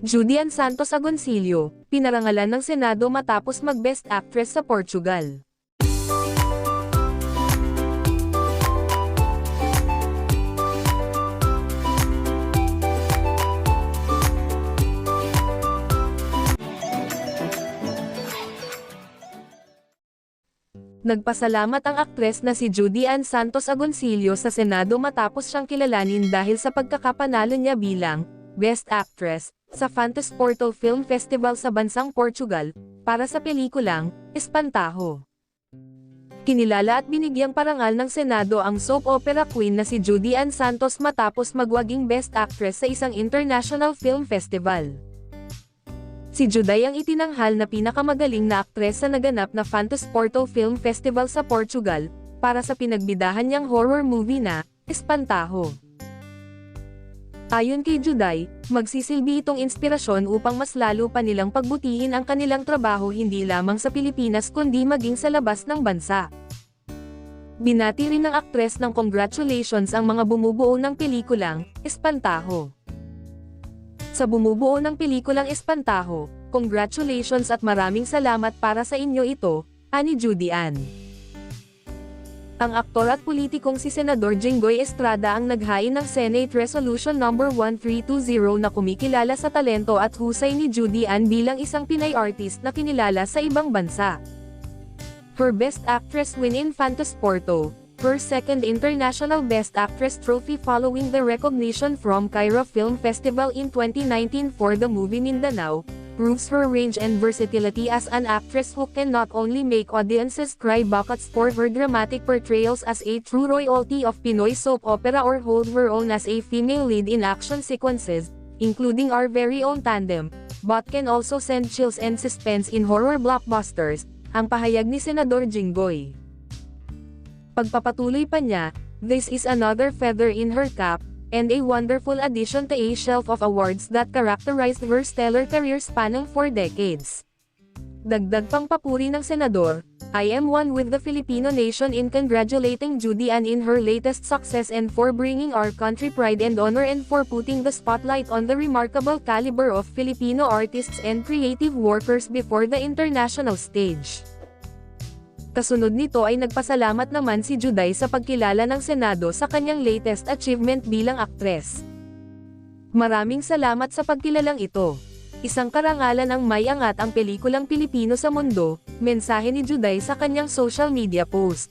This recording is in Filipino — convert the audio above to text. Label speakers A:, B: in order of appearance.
A: Judy Ann Santos Agoncillo, pinarangalan ng Senado matapos mag-Best Actress sa Portugal. Nagpasalamat ang aktres na si Judy Ann Santos Agoncillo sa Senado matapos siyang kilalanin dahil sa pagkakapanalo niya bilang Best Actress sa Fantasporto Film Festival sa bansang Portugal, para sa pelikulang Espantajo. Kinilala at binigyang parangal ng Senado ang soap opera queen na si Judy Ann Santos matapos magwaging Best Actress sa isang international film festival. Si Juday ang itinanghal na pinakamagaling na aktres sa naganap na Fantasporto Film Festival sa Portugal, para sa pinagbidahan niyang horror movie na Espantajo. Ayon kay Juday, magsisilbi itong inspirasyon upang mas lalo pa nilang pagbutihin ang kanilang trabaho hindi lamang sa Pilipinas kundi maging sa labas ng bansa. Binati rin ng aktres ng congratulations ang mga bumubuo ng pelikulang Espantajo. Sa bumubuo ng pelikulang Espantajo, congratulations at maraming salamat para sa inyo ito, ani Judy Ann. Ang aktor at politikong si Senador Jinggoy Estrada ang naghain ng Senate Resolution No. 1320 na kumikilala sa talento at husay ni Judy Ann bilang isang Pinay artist na kinilala sa ibang bansa. Her Best Actress win in Fantasporto, her second International Best Actress trophy following the recognition from Cairo Film Festival in 2019 for the movie Mindanao, proves her range and versatility as an actress who can not only make audiences cry buckets for her dramatic portrayals as a true royalty of Pinoy soap opera or hold her own as a female lead in action sequences, including our very own tandem, but can also send chills and suspense in horror blockbusters, ang pahayag ni Senador Jinggoy. Pagpapatuloy pa niya, this is another feather in her cap, and a wonderful addition to a shelf of awards that characterized her stellar career spanning 4 decades. Dagdag pang papuri ng Senador, I am one with the Filipino nation in congratulating Judy Ann in her latest success and for bringing our country pride and honor and for putting the spotlight on the remarkable caliber of Filipino artists and creative workers before the international stage. Kasunod nito ay nagpasalamat naman si Juday sa pagkilala ng Senado sa kanyang latest achievement bilang aktres. Maraming salamat sa pagkilalang ito. Isang karangalan ang may angat ang pelikulang Pilipino sa mundo, mensahe ni Juday sa kanyang social media post.